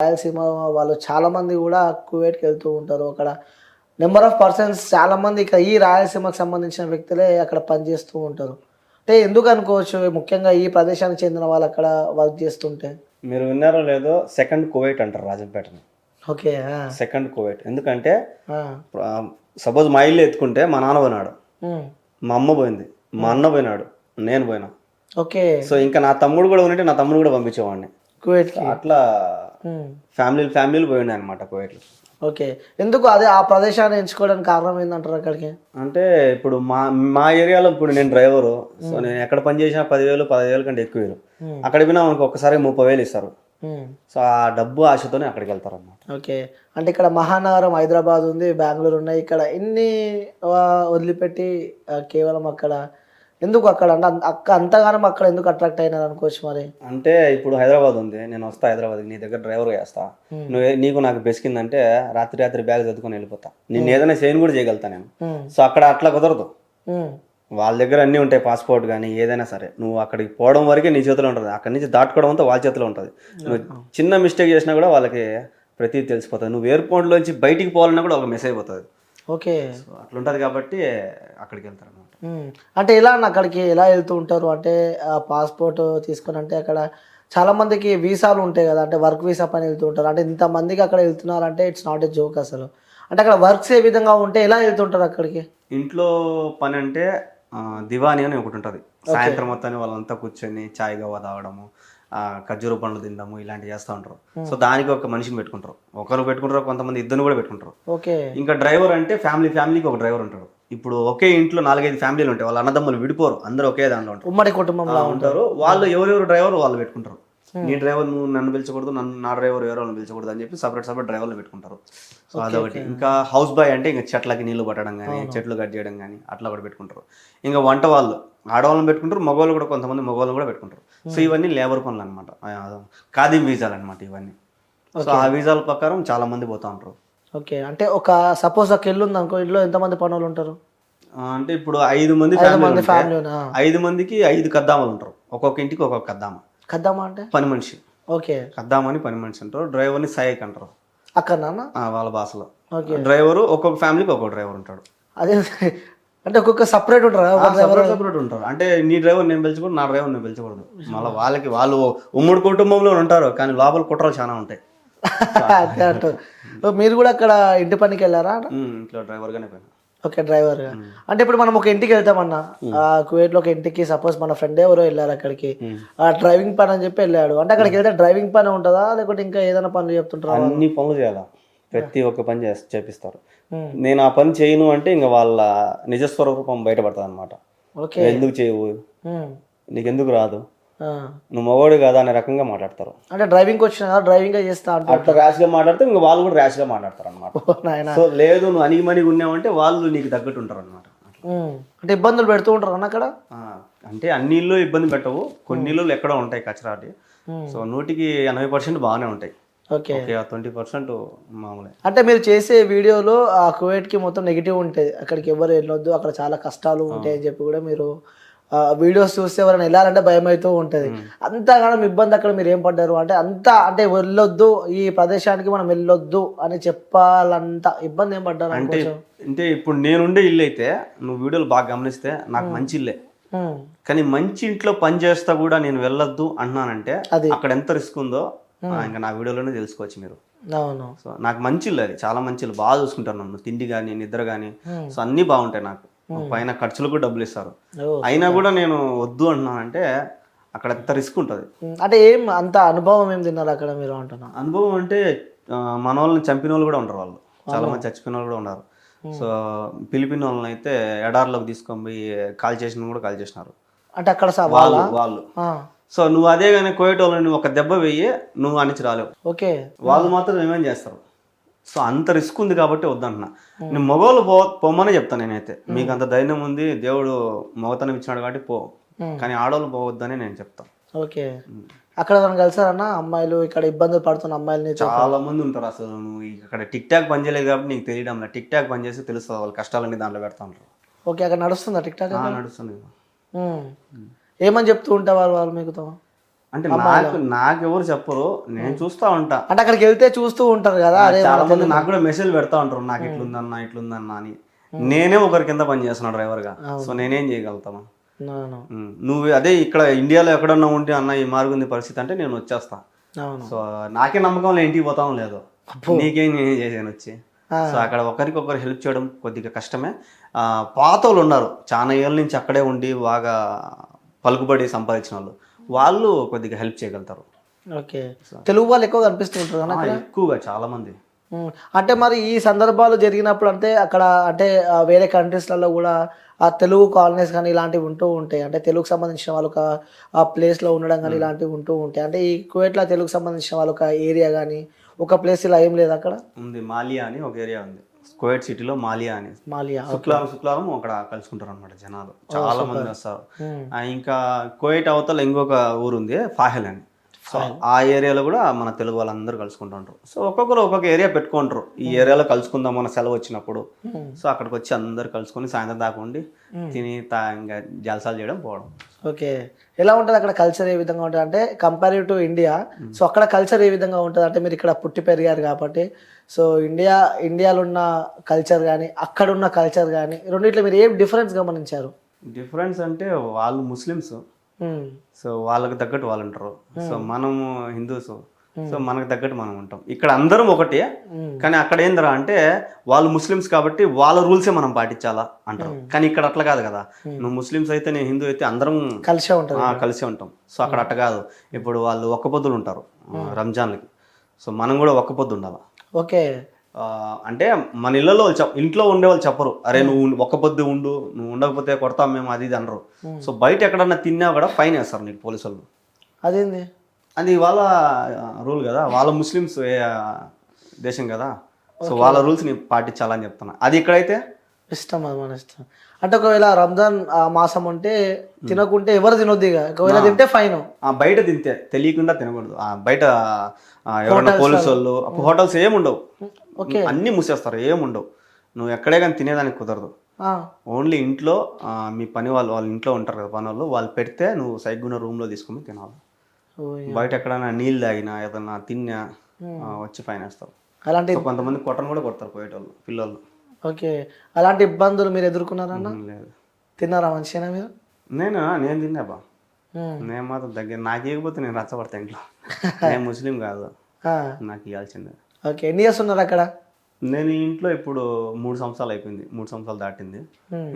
రాయలసీమ వాళ్ళు చాలామంది కూడా కువైట్‌కి వెళ్తూ ఉంటారు. అక్కడ నంబర్ ఆఫ్ పర్సన్స్ చాలామంది ఇక ఈ రాయలసీమకు సంబంధించిన వ్యక్తులే అక్కడ పనిచేస్తూ ఉంటారు. అంటే ఎందుకు అనుకోవచ్చు ముఖ్యంగా ఈ ప్రదేశానికి చెందిన వాళ్ళు అక్కడ వర్క్ చేస్తుంటే? మీరు విన్నారో లేదో సెకండ్ కువైట్ అంటారు రాజంపేటని. ఓకే. ఆ! Second Kuwait. ఎందుకంటే ఆ! సపోజ్ మా ఇల్లు ఎత్తుకుంటే మా నాన్న పోయినాడు, హ్మ్. మా అమ్మ పోయింది, మా అన్న పోయినాడు, నేను పోయినా. ఓకే. సో ఇంకా నా తమ్ముడు కూడా ఉన్నట్టే నా తమ్ముడు కూడా పంపించేవాడిని. కువైట్‌కి. అట్లా హ్మ్. ఫ్యామిలీలు పోయినాయి అనమాట కువైట్లో. ఓకే. ఎందుకు అదే ఆ ప్రదేశాన్ని ఎంచుకోవడానికి కారణం ఏందంటారు అక్కడికి? అంటే ఇప్పుడు మా మా ఏరియాలో ఇప్పుడు నేను డ్రైవరు. సో నేను ఎక్కడ పని చేసినా 10,000, 15,000 కంటే ఎక్కువ ఇవ్వరు. హ్మ్. అక్కడ పోయినా మనకు ఒక్కసారి 30,000 ఇస్తారు. హ్మ్. సో ఆ డబ్బు ఆశతోనే అక్కడికి వెళ్తారు అనమాట. ఓకే. అంటే ఇక్కడ మహానగరం హైదరాబాద్ ఉంది, బెంగుళూరు ఉన్నాయి. ఇక్కడ ఇన్ని వదిలిపెట్టి కేవలం అక్కడ ఎందుకు అక్కడ అంటే అంతగానం అక్కడ ఎందుకు అట్రాక్ట్ అయినారు అనుకోవచ్చు మరి? అంటే ఇప్పుడు హైదరాబాద్ ఉంది, నేను వస్తా హైదరాబాద్కి, నీ దగ్గర డ్రైవర్ చేస్తా, నీకు నాకు బెసికిందంటే రాత్రి బ్యాగ్ చదువుకొని వెళ్ళిపోతా, నేను ఏదైనా చేయను కూడా చేయగలుగుతా నేను. హ్మ్. సో అక్కడ అట్లా కుదరదు. హ్మ్. వాళ్ళ దగ్గర అన్నీ ఉంటాయి, పాస్పోర్ట్ కానీ ఏదైనా సరే. నువ్వు అక్కడికి పోవడం వరకే నీ చేతిలో ఉంటుంది, అక్కడి నుంచి దాటుకోవడం అంతా వాళ్ళ చేతిలో ఉంటుంది. నువ్వు చిన్న మిస్టేక్ చేసినా కూడా వాళ్ళకి ప్రతిదీ తెలిసిపోతుంది. నువ్వు ఎయిర్పోర్ట్లోంచి బయటికి పోవాలన్నా కూడా ఒక మెసేజ్ అయిపోతుంది. ఓకే. సో అట్లుంటుంది కాబట్టి అక్కడికి వెళ్తారు అనమాట. అంటే ఎలా అన్న అక్కడికి ఎలా వెళ్తూ ఉంటారు? అంటే పాస్పోర్ట్ తీసుకొని అంటే అక్కడ చాలామందికి వీసాలు ఉంటాయి కదా! అంటే వర్క్ వీసా పని వెళ్తూ ఉంటారు. అంటే ఇంతమందికి అక్కడ వెళ్తున్నారంటే ఇట్స్ నాట్ ఏ జోక్ అసలు. అంటే అక్కడ వర్క్స్ ఏ విధంగా ఉంటే ఎలా వెళ్తుంటారు అక్కడికి? ఇంట్లో పని అంటే దివానీ అని ఒకటి ఉంటుంది. సాయంత్రం మొత్తాన్ని వాళ్ళంతా కూర్చొని చాయ్ గవ్వ తాగడము, ఖర్జూర పండ్లు తినడము ఇలాంటివి చేస్తూ ఉంటారు. సో దానికి ఒక మనిషిని పెట్టుకుంటారు, ఒకరు పెట్టుకుంటారు, కొంతమంది ఇద్దరు కూడా పెట్టుకుంటారు. ఓకే. ఇంకా డ్రైవర్ అంటే ఫ్యామిలీకి ఒక డ్రైవర్ ఉంటాడు. ఇప్పుడు ఒకే ఇంట్లో 4-5 ఫ్యామిలీలు ఉంటాయి, వాళ్ళ అన్నదమ్ములు విడిపోరు, అందరూ ఒకే దాంట్లో ఉంటారు, ఉమ్మడి కుటుంబంలో ఉంటారు. వాళ్ళు ఎవరెవరు డ్రైవర్ వాళ్ళు పెట్టుకుంటారు. నీ డ్రైవర్ నువ్వు నన్ను పిలిచకూడదు, నా డ్రైవర్ వేరే వాళ్ళని పిలిచకూడదు అని చెప్పి సపరేట్ డ్రైవర్లు పెట్టుకుంటారు. సో అదొకటి. ఇంకా హౌస్ బాయ్ అంటే ఇంకా చెట్లకి నీళ్లు పట్టడం కానీ, చెట్లు కట్ చేయడం కానీ అట్లా కూడా పెట్టుకుంటారు. ఇంకా వంట వాళ్ళు ఆడవాళ్ళని పెట్టుకుంటారు, మగవాళ్ళు కూడా కొంతమంది మగవాళ్ళు కూడా పెట్టుకుంటారు. సో ఇవన్నీ లేబర్ పనులు అనమాట, ఖాదీ వీసాలు అనమాట ఇవన్నీ. సో ఆ వీసాల ప్రకారం చాలా మంది పోతా ఉంటారు. ఓకే. అంటే ఒక సపోజ్ ఒక ఇల్లు ఉంది అనుకో, ఇంట్లో ఎంతమంది పనులు ఉంటారు? అంటే ఇప్పుడు 5 మంది ఫ్యామిలీ, 5 మందికి 5 కద్దామాలు ఉంటారు, ఒక్కొక్క ఇంటికి ఒక్కొక్క కద్దామా. కద్దామా అంటే పని మనిషి. ఓకే. కద్దామని పని మనిషి అంటారు. డ్రైవర్ని సహాయక్ అంటారు అక్కడ వాళ్ళ భాషలో. ఓకే. డ్రైవరు ఒక్కొక్క ఫ్యామిలీకి ఒక్కొక్క డ్రైవర్ ఉంటాడు. అదే అంటే ఒక్కొక్క సపరేట్ ఉంటారు, సపరేట్ ఉంటారు. అంటే నీ డ్రైవర్ నేను పిలిచకూడదు, నా డ్రైవర్ నేను పిలిచకూడదు. మళ్ళీ వాళ్ళు ఉమ్మడి కుటుంబంలో ఉంటారు, కానీ లోపల కుట్రలు చాలా ఉంటాయి. అంతే అంటారు. మీరు కూడా అక్కడ ఇంటి పనికి వెళ్ళారా? ఇంట్లో డ్రైవర్గానే పోయినా. ఓకే, డ్రైవర్గా. అంటే ఇప్పుడు మనం ఒక ఇంటికి వెళ్తామన్నా, కువైట్లో ఒక ఇంటికి సపోజ్ మన ఫ్రెండ్ ఎవరో వెళ్ళారు అక్కడికి, డ్రైవింగ్ పని అని చెప్పి వెళ్ళాడు అంటే అక్కడికి వెళ్తే డ్రైవింగ్ పని ఉంటుందా లేకపోతే ఇంకా ఏదైనా పనులు చెప్తుంటారా? అన్ని పనులు చేయాలా, ప్రతి ఒక్క పని చేపిస్తారు. నేను ఆ పని చేయను అంటే ఇంకా వాళ్ళ నిజస్వరూపం బయటపడుతుంది అనమాట. ఓకే. ఎందుకు చేయవు, నీకెందుకు రాదు, నువ్వు మగవాడు కాదా అనే రకంగా మాట్లాడతారు. అంటే డ్రైవింగ్ వచ్చిన డ్రైవింగ్ చేస్తా అంటే అట్లా ర్యాష్ గా మాట్లాడితే ఇంకా వాళ్ళు కూడా ర్యాష్ గా మాట్లాడతారు అనమాట. సో లేదు నువ్వు అణిగిమణిగి ఉన్నావంటే వాళ్ళు నీకు తగ్గట్టు ఉంటారు అనమాట. అంటే ఇబ్బందులు పెడుతూ ఉంటారు అన్న అక్కడ. అంటే అన్ని ఇళ్ళు ఇబ్బంది పెట్టవు, కొన్ని ఇళ్ళు ఎక్కడో ఉంటాయి కచరాటి. సో 100% బాగానే ఉంటాయి. ఓకే. 20% మామూలే. అంటే మీరు చేసే వీడియోలో ఆ కువైట్కి మొత్తం నెగిటివ్ ఉంటుంది, అక్కడికి ఎవరు వెళ్ళొద్దు, అక్కడ చాలా కష్టాలు ఉంటాయి అని చెప్పి కూడా మీరు వీడియోస్ చూస్తే ఎవరైనా వెళ్ళాలంటే భయం అవుతూ ఉంటుంది. అంతగానం ఇబ్బంది అక్కడ మీరు ఏం పడ్డారు అంటే అంటే వెళ్ళొద్దు ఈ ప్రదేశానికి మనం వెళ్ళొద్దు అని చెప్పాలంత ఇబ్బంది ఏం పడ్డారు? అంటే ఇప్పుడు నేనుండే ఇల్లు అయితే నువ్వు వీడియోలు బాగా గమనిస్తే నాకు మంచి ఇల్లే, కానీ మంచి ఇంట్లో పని చేస్తా కూడా నేను వెళ్ళొద్దు అంటున్నానంటే అక్కడ ఎంత రిస్క్ ఉందో ఇంకా నా వీడియోలోనే తెలుసుకోవచ్చు మీరు. అవును. సో నాకు మంచి ఇల్లు, అది చాలా మంచి ఇల్లు, బాగా చూసుకుంటాను నన్ను, తిండి కానీ నిద్ర కానీ. సో అన్నీ బాగుంటాయి, నాకు పైన ఖర్చులకు డబ్బులు ఇస్తారు. అయినా కూడా నేను వద్దు అంటున్నానంటే అక్కడ ఎంత రిస్క్ ఉంటుంది. అంటే ఏం అంత అనుభవం ఏం తిన్నారు అక్కడ మీరు అంటున్నా? అనుభవం అంటే మన వాళ్ళని చంపిన వాళ్ళు కూడా ఉంటారు, వాళ్ళు చాలా మంది చచ్చిపోయిన వాళ్ళు కూడా ఉన్నారు. సో ఫిలిపిన్ వాళ్ళని అయితే ఎడార్లోకి తీసుకొని పోయి కాల్ చేసినారు అంటే అక్కడ వాళ్ళు. సో నువ్వు అదే కానీ కువైట్ వాళ్ళని ఒక దెబ్బ వెయ్యి నువ్వు అనిచి రాలేవు. ఓకే. వాళ్ళు మాత్రం ఏమేం చేస్తారు. సో అంత రిస్క్ ఉంది కాబట్టి వద్దంటున్నా. నేను మగవాళ్ళు పొమ్మనే చెప్తాను నేనైతే, మీకు అంత ధైర్యం ఉంది, దేవుడు మగతనం ఇచ్చినాడు కాబట్టి పో, కానీ ఆడవాళ్ళు పోవద్దని నేను చెప్తాను. ఓకే. అక్కడ కలిసారన్న అమ్మాయిలు ఇక్కడ ఇబ్బందులు పడుతున్న అమ్మాయిలని చాలా మంది ఉంటారు. అసలు నువ్వు ఇక్కడ టిక్ టాక్ పని చేయలేదు కాబట్టి నీకు తెలియడం లేదు, టిక్ టాక్ పని చేసి తెలుస్తుంది వాళ్ళ కష్టాలన్నీ దాంట్లో పెడతా ఉంటారు. ఓకే. అక్కడ నడుస్తుందా టిక్ టాక్? నడుస్తుంది. ఏమని చెప్తూ ఉంటారు వాళ్ళు మీకుతో? అంటే నాకెవరు చెప్పరు, నేను చూస్తా ఉంటా. అంటే అక్కడికి వెళ్తే చూస్తూ ఉంటారు కదా, అరే చాలా మంది నాకు కూడా మెసేజ్ పెడతా ఉంటారు, నాకు ఇట్లుందన్నా ఇట్లుందన్నా అని. నేనే ఒకరి కింద పని చేస్తున్నా డ్రైవర్ గా, సో నేనేం చేయగలుగుతాను. అవును నువ్వు అదే ఇక్కడ ఇండియాలో ఎక్కడన్నా ఉంటే అన్న ఈ మార్గుంది పరిస్థితి అంటే నేను వచ్చేస్తా. అవును. సో నాకే నమ్మకంలో ఇంటికి పోతాం లేదు, నీకేం నేనేం చేశాను వచ్చి. సో అక్కడ ఒకరికొకరు హెల్ప్ చేయడం కొద్దిగా కష్టమే. పాత వాళ్ళు ఉన్నారు చాలా ఏళ్ళ నుంచి అక్కడే ఉండి బాగా పలుకుబడి సంపాదించిన వాళ్ళు కొద్దిగా హెల్ప్ చేయగలుగుతారు. ఓకే, తెలుగు వాళ్ళు ఎక్కువ కనిపిస్తుంటారు కదా అక్కడ? ఎక్కువగా చాలా మంది. అంటే మరి ఈ సందర్భాలు జరిగినప్పుడు అంటే అక్కడ అంటే వేరే కంట్రీస్లలో కూడా ఆ తెలుగు కాలనీస్ కానీ ఇలాంటివి ఉంటూ ఉంటాయి, అంటే తెలుగుకు సంబంధించిన వాళ్ళు ఒక ఆ ప్లేస్లో ఉండడం కానీ ఇలాంటివి ఉంటూ ఉంటాయి. అంటే ఈ కువైట్లో తెలుగు సంబంధించిన వాళ్ళు ఒక ఏరియా కానీ ఒక ప్లేస్ ఇలా ఏం లేదు అక్కడ? ఉంది, మాలియా అని ఒక ఏరియా ఉంది కువైట్ సిటీలో, మాలియా అని. శుక్రవారం అక్కడ కలుసుకుంటారు అనమాట జనాలు, చాలా మంది వస్తారు. ఇంకా కువైట్ అవతల ఇంకొక ఊరు ఉంది ఫాహెల్ అని, సో ఆ ఏరియాలో కూడా మన తెలుగు వాళ్ళందరూ కలుసుకుంటుంటారు. సో ఒక్కొక్కరు ఒక్కొక్క ఏరియా పెట్టుకుంటారు, ఈ ఏరియాలో కలుసుకుందాం మన సెలవు వచ్చినప్పుడు. సో అక్కడికి వచ్చి అందరు కలుసుకొని సాయంత్రం దాకా ఉండి తిని ఇంకా జలసాలు చేయడం పోవడం. ఓకే, ఎలా ఉంటుంది అక్కడ కల్చర్, ఏ విధంగా ఉంటుంది అంటే కంపేరివ్ టు ఇండియా? సో అక్కడ కల్చర్ ఏ విధంగా ఉంటుంది అంటే మీరు ఇక్కడ పుట్టి పెరిగారు కాబట్టి, సో ఇండియాలో ఉన్న కల్చర్ కానీ అక్కడ ఉన్న కల్చర్ కానీ రెండిట్లో మీరు ఏం డిఫరెన్స్ గమనించారు? డిఫరెన్స్ అంటే వాళ్ళు ముస్లిమ్స్, సో వాళ్ళకి తగ్గట్టు వాళ్ళు ఉంటారు. సో మనము హిందూస్, సో మనకు తగ్గట్టు మనం ఉంటాం. ఇక్కడ అందరం ఒకటే, కానీ అక్కడ ఏందిరా అంటే వాళ్ళు ముస్లిమ్స్ కాబట్టి వాళ్ళ రూల్సే మనం పాటించాలా అంటారు. కానీ ఇక్కడ అట్లా కాదు కదా, నువ్వు ముస్లిమ్స్ అయితే నేను హిందూ అయితే అందరం కలిసే ఉంటాం. సో అక్కడ అట్లా కాదు. ఇప్పుడు వాళ్ళు ఒక్క పొద్దులు ఉంటారు రంజాన్లకి, సో మనం కూడా ఒక్క పొద్దు ఉండాలి. ఓకే, అంటే మన ఇళ్ళలో ఇంట్లో ఉండేవాళ్ళు చెప్పరు, అరే నువ్వు ఒక్క పొద్దు ఉండు, నువ్వు ఉండకపోతే కొడతాం మేము, అది ఇది అనరు. సో బయట ఎక్కడన్నా తిన్నా కూడా ఫైన్ వేస్తారు నీకు పోలీసు వాళ్ళు. అదేంది? అది వాళ్ళ రూల్ కదా, వాళ్ళ ముస్లిమ్స్ దేశం కదా, సో వాళ్ళ రూల్స్ ని పాటించాలని చెప్తున్నా. అది ఇక్కడైతే ఇష్టం, అది మన ఇష్టం. అంటే ఒకవేళ రంజాన్ మాసం ఉంటే తినకుంటే ఎవరు తినొద్దు, ఇక ఒకవేళ తింటే ఫైన్. బయట తింటే తెలియకుండా తినకూడదు. బయట ఎవరైనా పోలీసు వాళ్ళు, హోటల్స్ ఏముండవు, అన్ని మూసేస్తారు, ఏముండవు. నువ్వు ఎక్కడే కానీ తినేదానికి కుదరదు. ఓన్లీ ఇంట్లో మీ పని వాళ్ళు ఇంట్లో ఉంటారు కదా పని వాళ్ళు పెడితే నువ్వు సైగ్గున్న రూమ్ లో తీసుకుని తినాలి. బయట ఎక్కడైనా నీళ్ళు తాగినా ఏదన్నా తిన్నా వచ్చి ఫైన్ వేస్తారు. అలాంటి కొంతమంది కొట్టను కూడా కొడతారు పోయేటోళ్ళు పిల్లలు. ఓకే, అలాంటి ఇబ్బందులు మీరు ఎదుర్కొన్నారన్నా? లేదు. తిన్నారా మంచిగా మీరు? నేను తిన్నా బా, నేను మాత్రం దగ్గర నాకు ఇవ్వకపోతే నేను రచ్చబడతా ఇంట్లో. నేను ముస్లిం కాదు, నాకు ఇవ్వాల్సిందే. ఓకే, ఎన్ని ఇయర్స్ ఉన్నారు అక్కడ? నేను ఇంట్లో ఇప్పుడు 3 సంవత్సరాలు అయిపోయింది, 3 సంవత్సరాలు దాటింది.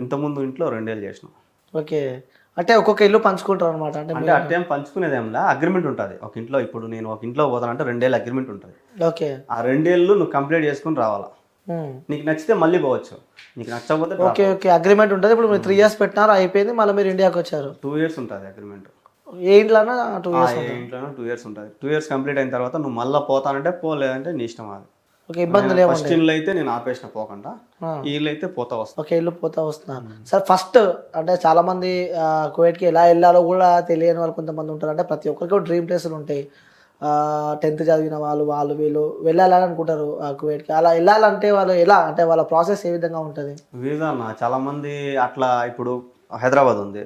ఇంతకుముందు ఇంట్లో 2 ఏళ్ళు చేసిన. ఓకే, అంటే ఒక్కొక్క ఇల్లు పంచుకుంటారు అనమాట? అంటే అట్టేం పంచుకునేదేంలా, అగ్రిమెంట్ ఉంటుంది ఒక ఇంట్లో. ఇప్పుడు నేను ఒక ఇంట్లో పోతానంటే 2 ఏళ్ళు అగ్రిమెంట్ ఉంటుంది. ఓకే, ఆ 2 ఏళ్ళు నువ్వు కంప్లీట్ చేసుకుని రావాలా. నీకు నచ్చితే మళ్ళీ పోవచ్చు, నీకు నచ్చకపోతే. ఓకే ఓకే, అగ్రిమెంట్ ఉంటుంది. ఇప్పుడు మీరు 3 years పెట్టినారు, అయిపోయింది, మళ్ళీ మీరు ఇండియాకి వచ్చారు. 2 years ఉంటుంది అగ్రిమెంట్. ఏ ఇంట్లోనా? 2 years. ఇంట్లోనే 2 years ఉంటుంది. 2 years కంప్లీట్ అయిన తర్వాత నువ్వు మళ్ళీ పోతానంటే పోలేదంటే నీ ఇష్టం. అది ఓకే, ఇబ్బందులు ఏమో. ఫస్ట్ ఇల్లు అయితే నేను ఆపేసిన పోకుండా, ఈ ఇల్లు అయితే పోతా వస్తా. ఓకే, ఇల్లు పోతా వస్తున్నారు. సార్ ఫస్ట్ అంటే చాలా మంది కువైట్కి ఎలా వెళ్ళాలో కూడా తెలియని వాళ్ళు కొంతమంది ఉంటారు. అంటే ప్రతి ఒక్కరికి డ్రీమ్ ప్లేసులు ఉంటాయి. 10th చదివిన వాళ్ళు వీళ్ళు వెళ్ళాలని అనుకుంటారు కువైట్కి. అలా వెళ్ళాలంటే వాళ్ళు ఎలా, అంటే వాళ్ళ ప్రాసెస్ ఏ విధంగా ఉంటుంది? వీసా చాలా మంది అట్లా, ఇప్పుడు హైదరాబాద్ ఉంది,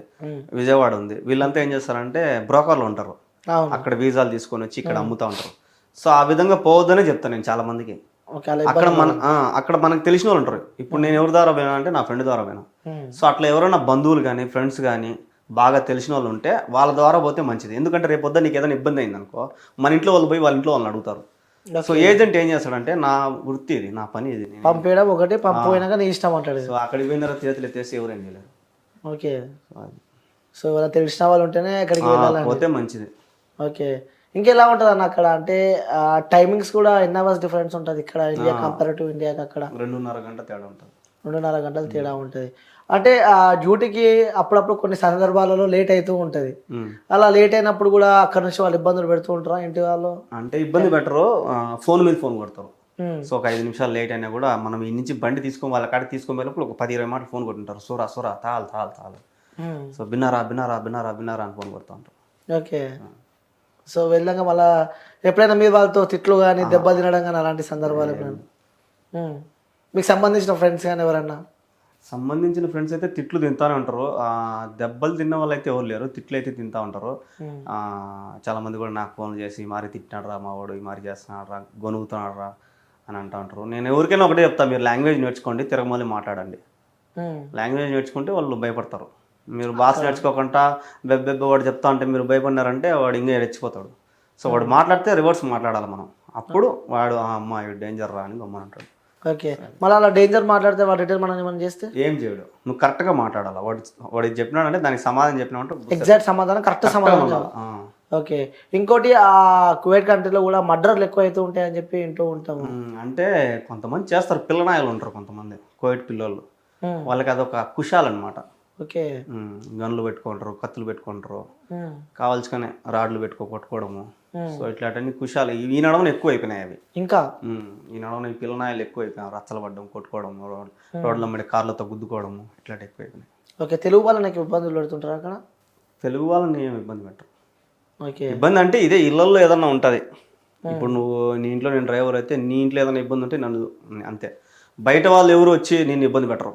విజయవాడ ఉంది, వీళ్ళంతా ఏం చేస్తారంటే బ్రోకర్లు ఉంటారు, అక్కడ వీసాలు తీసుకొని వచ్చి ఇక్కడ అమ్ముతా ఉంటారు. సో ఆ విధంగా పోవద్దనే చెప్తాను నేను చాలా మందికి. అక్కడ మనకు తెలిసిన వాళ్ళు ఉంటారు. ఇప్పుడు నేను ఎవరి ద్వారా పోయినా అంటే నా ఫ్రెండ్ ద్వారా పోయినా. సో అట్లా ఎవరైనా బంధువులు కానీ ఫ్రెండ్స్ కానీ బాగా తెలిసిన వాళ్ళు ఉంటే వాళ్ళ ద్వారా పోతే మంచిది. ఎందుకంటే రేపు పొద్దున్న నీకు ఏదైనా ఇబ్బంది అయింది అనుకో, మన ఇంట్లో వాళ్ళు పోయి వాళ్ళ ఇంట్లో వాళ్ళని అడుగుతారు. సో ఏజెంట్ ఏం చేస్తాడంటే, నా వృత్తి ఇది, నా పని ఇది, పంపేయడం ఒకటి, పంపిపోయినాక నీ ఇష్టం అంటాడు. సో అక్కడికి పోయిన తర్వాత చేతులు ఎత్తేసి ఎవరేం చేయలేరు. ఓకే, సో వాళ్ళ తెలిసిన వాళ్ళు ఉంటేనే అక్కడికి వెళ్ళాలి, పోతే మంచిది. ఓకే, ఇంకెలా ఉంటుంది అన్న అక్కడ? అంటే టైమింగ్స్ కూడా ఎన్ని అవర్స్ డిఫరెన్స్ ఉంటుంది ఇక్కడ ఇండియా కంపారిటివ్ ఇండియాకి? అక్కడ 2.5 గంటల తేడా ఉంటుంది. 2.5 గంటలు తేడా ఉంటుంది. అంటే డ్యూటీకి అప్పుడప్పుడు కొన్ని సందర్భాలలో లేట్ అవుతూ ఉంటుంది. అలా లేట్ అయినప్పుడు కూడా అక్కడ నుంచి వాళ్ళు ఇబ్బందులు పెడుతూ ఉంటారా ఇంటి వాళ్ళు? అంటే ఇబ్బంది పెట్టరు, ఫోన్ మీద ఫోన్ కొడతారు. సో ఒక 5 నిమిషాలు లేట్ అయినా కూడా మనం ఈ నుంచి బండి తీసుకొని వాళ్ళ కాడికి తీసుకొని పోయినప్పుడు ఒక 10-20 మాటలు ఫోన్ కొట్టుంటారు. సూరా తాల్. సో బిన్నారా అని ఫోన్ కొడుతూ ఉంటారు. ఓకే, సో వెళ్ళాక మళ్ళీ ఎప్పుడైనా మీరు వాళ్ళతో తిట్లు కానీ దెబ్బ తినడం కానీ అలాంటి సందర్భాలు ఎప్పుడైనా మీకు సంబంధించిన ఫ్రెండ్స్ కానీ ఎవరన్నా? సంబంధించిన ఫ్రెండ్స్ అయితే తిట్లు తింటానే ఉంటారు. దెబ్బలు తిన్న వాళ్ళు అయితే ఎవరు లేరు, తిట్లు అయితే తింటా ఉంటారు. చాలా మంది కూడా నాకు ఫోన్ చేసి ఈ మారి తిట్టినాడు రా మా వాడు, ఈ మారి చేస్తున్నాడు రా, గొనుగుతున్నాడు రా అని అంటూ ఉంటారు. నేను ఎవరికైనా ఒకటే చెప్తాను, మీరు లాంగ్వేజ్ నేర్చుకోండి, తిరగమల్లి మాట్లాడండి. లాంగ్వేజ్ నేర్చుకుంటే వాళ్ళు భయపడతారు. మీరు భాష నేర్చుకోకుండా బెబ్బెబ్బ వాడు చెప్తా ఉంటే మీరు భయపడినారంటే వాడు ఇంకా రెచ్చిపోతాడు. సో వాడు మాట్లాడితే రివర్స్ మాట్లాడాలి మనం, అప్పుడు వాడు అమ్మ ఇవి డేంజర్ రా అని గమ్మనంటాడు. ఓకే, మళ్ళీ అలా డేంజర్ మాట్లాడితే వాడు రిటర్న్ మనం ఏమైనా చేస్తే ఏం చేయడు, నువ్వు కరెక్ట్గా మాట్లాడాలి. వాడు చెప్పినాడంటే దానికి సమాధానం చెప్పినామంటే ఎగ్జాక్ట్ సమాధానం, కరెక్ట్ సమాధానం. ఓకే, ఇంకోటి ఆ కువైట్ కంట్రీలో కూడా మర్డర్లు ఎక్కువ అవుతూ ఉంటాయని చెప్పి వింటూ ఉంటాము. అంటే కొంతమంది చేస్తారు, పిల్లనాయలు ఉంటారు కొంతమంది కువైట్ పిల్లోళ్ళు, వాళ్ళకి అదొక కుషాలన్నమాట. ఓకే, గన్లు పెట్టుకుంటారు, కత్తులు పెట్టుకుంటారు, కావాల్సుకనే రాడ్లు కొట్టుకోవడము. సో ఇట్లాంటి కుషాలు ఈ నడవన ఎక్కువ అయిపోయినాయి అవి. ఇంకా ఈ నడవన పిల్లనాయలు ఎక్కువ అయిపోయినాయి, రచ్చలు పడ్డం, కొట్టుకోవడం, రోడ్ల మీద కార్లతో గుద్దుకోవడము, ఇట్లాంటి ఎక్కువ అయిపోయినాయి. ఓకే, తెలుగు వాళ్ళు నాకు ఇబ్బందులు పెడుతుంటారు అక్కడ? తెలుగు వాళ్ళని ఏమి ఇబ్బంది పెట్టరు. ఓకే, ఇబ్బంది అంటే ఇదే ఇళ్ళల్లో ఏదన్నా ఉంటుంది. ఇప్పుడు నువ్వు నీ ఇంట్లో నేను డ్రైవర్ అయితే నీ ఇంట్లో ఏదైనా ఇబ్బంది ఉంటే నన్ను అంతే. బయట వాళ్ళు ఎవరు వచ్చి నేను ఇబ్బంది పెట్టరు.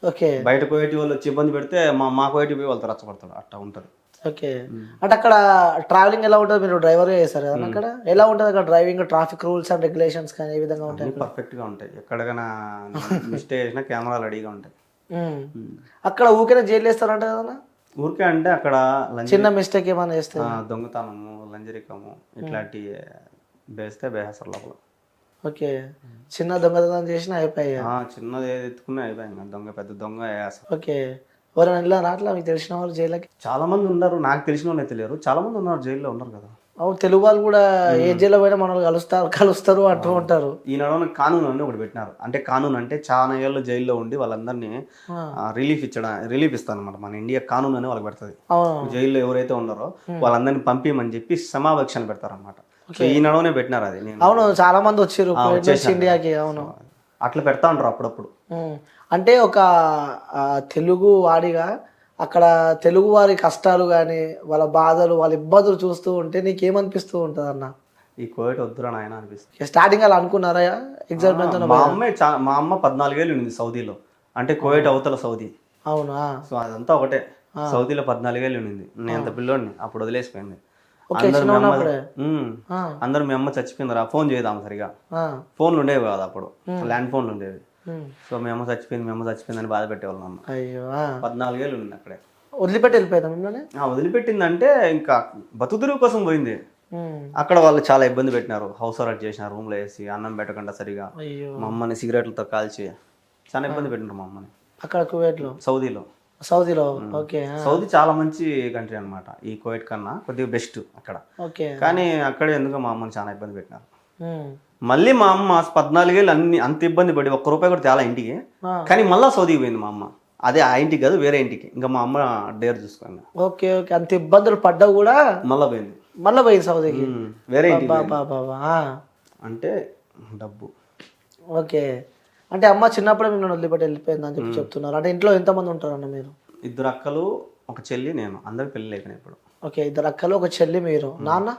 ఓకే, బయట కోయటి వాళ్ళు వచ్చి ఇబ్బంది పెడితే మా కోయటి పోయి వాళ్ళతో రచ్చపడతాడు, అట్లా ఉంటుంది. ఓకే, అంటే అక్కడ ట్రావెలింగ్ ఎలా ఉంటుంది? మీరు డ్రైవర్గా చేస్తారు కదా అక్కడ, ఎలా ఉంటుంది అక్కడ driving, traffic rules and regulations కానీ ఏ విధంగా ఉంటాయి? పర్ఫెక్ట్గా ఉంటాయి, ఎక్కడికైనా మిస్టేక్ చేసినా కెమెరాలు రెడీగా ఉంటాయి. అక్కడ ఊరికే జైలు వేస్తారంట కదా? ఊరికే అంటే అక్కడ చిన్న మిస్టేక్ ఏమైనా చేస్తే దొంగతనము, లంజరికము ఇట్లాంటి వేస్తే బేహసర్ లోపల. ఓకే, చిన్న దొంగతనం చేసినా అయిపోయాయి, చిన్నది ఏది ఎత్తుకున్నా అయిపోయింది, దొంగ పెద్ద దొంగ వేస్తారు. ఓకే, ఎవరైనా వెళ్ళారా అట్లా మీకు తెలిసిన వాళ్ళు జైలుకి? చాలా మంది ఉన్నారు, నాకు తెలిసిన వాళ్ళు అయితే లేరు, చాలా మంది ఉన్నారు జైల్లో ఉన్నారు కదా. అవును, తెలుగు వాళ్ళు కూడా ఏ జైల్లో పోయినా మనల్ని కలుస్తారు అంటూ ఉంటారు. ఈ నడవన కానూన్ అని ఒకటి పెట్టినారు. అంటే కానూన్ అంటే చాలా ఏళ్ళు జైల్లో ఉండి వాళ్ళందరినీ రిలీఫ్ ఇస్తాను అనమాట. మన ఇండియా కానూన్ అని వాళ్ళకి పెడుతుంది. జైల్లో ఎవరైతే ఉన్నారో వాళ్ళందరినీ పంపిమని చెప్పి సమావేక్షాలు పెడతారు అనమాట. సో ఈ నడవనే పెట్టినారు అది. అవును, చాలా మంది వచ్చారు ఇండియాకి. అవును, అట్లా పెడతా ఉంటారు అప్పుడప్పుడు. అంటే ఒక తెలుగు వాడిగా అక్కడ తెలుగు వారి కష్టాలు కానీ వాళ్ళ బాధలు వాళ్ళ ఇబ్బందులు చూస్తూ ఉంటే నీకేమనిపిస్తూ ఉంటుంది అన్న? ఈ కోవిడ్ వద్దురా నాయన అనిపిస్తుంది. స్టార్టింగ్ అలా అనుకున్నారా? ఎగ్జాక్ట్ మా అమ్మ 14 ఏళ్ళు ఉంది సౌదీలో, అంటే కోవిడ్ అవతల సౌదీ. అవునా? సో అదంతా ఒకటే. సౌదీలో 14 ఏళ్ళు ఉంది. నేను అంత పిల్లోడిని, అప్పుడు వదిలేసిపోయింది. అందరూ మీ అమ్మ చచ్చిపోయిందిరా, ఫోన్ చేద్దాం సరిగా. ఫోన్లు ఉండేవి కాదు అప్పుడు, ల్యాండ్ ఫోన్లు ఉండేవి. సో మీ అమ్మ చచ్చిపోయింది అని బాధ పెట్టేవాళ్ళు అమ్మ. 14 ఏళ్ళు ఉంది అక్కడే. వదిలిపెట్టి వెళ్ళిపోయిందా? వదిలిపెట్టిందంటే ఇంకా బతుకుదురు కోసం పోయింది. అక్కడ వాళ్ళు చాలా ఇబ్బంది పెట్టినారు, హౌస్ అరెస్ట్ చేసినారు, రూమ్ లో వేసి అన్నం పెట్టకుండా సరిగా, మా అమ్మని సిగరెట్లతో కాల్చి చాలా ఇబ్బంది పెట్టినారు మా అమ్మని. అక్కడ కువైట్ లో? సౌదీలో. ఓకే, సౌదీ చాలా మంచి కంట్రీ అనమాట, ఈ కువైట్ కన్నా కొద్దిగా బెస్ట్ అక్కడ. కానీ అక్కడే ఎందుకో మా అమ్మని చాలా ఇబ్బంది పెట్టినారు. మళ్ళీ మా అమ్మ 14 ఏళ్ళు అంత ఇబ్బంది పడి ₹1 కూడా తేలా ఇంటికి, కానీ మళ్ళీ సౌదీకి పోయింది మా అమ్మ. అదే ఆ ఇంటికి కాదు, వేరే ఇంటికి. ఇంకా మా అమ్మ డేర్ చూసుకోండి. ఓకే, అంత ఇబ్బందులు పడ్డా కూడా మళ్ళీ పోయింది సౌదీకి, వేరే ఇంటికి. అంటే డబ్బు. ఓకే, అంటే అమ్మ చిన్నప్పుడే మిమ్మల్ని వదిలిపెట్టి వెళ్ళిపోయింది అని చెప్పి చెప్తున్నారు. అంటే ఇంట్లో ఎంతమంది ఉంటారన్న మీరు? 2 అక్కలు, ఒక చెల్లి, నేను. అందరికి పెళ్ళి అయిపోయినాయి ఇప్పుడు. ఓకే, 2 అక్కలు, ఒక చెల్లి, మీరు. నాన్న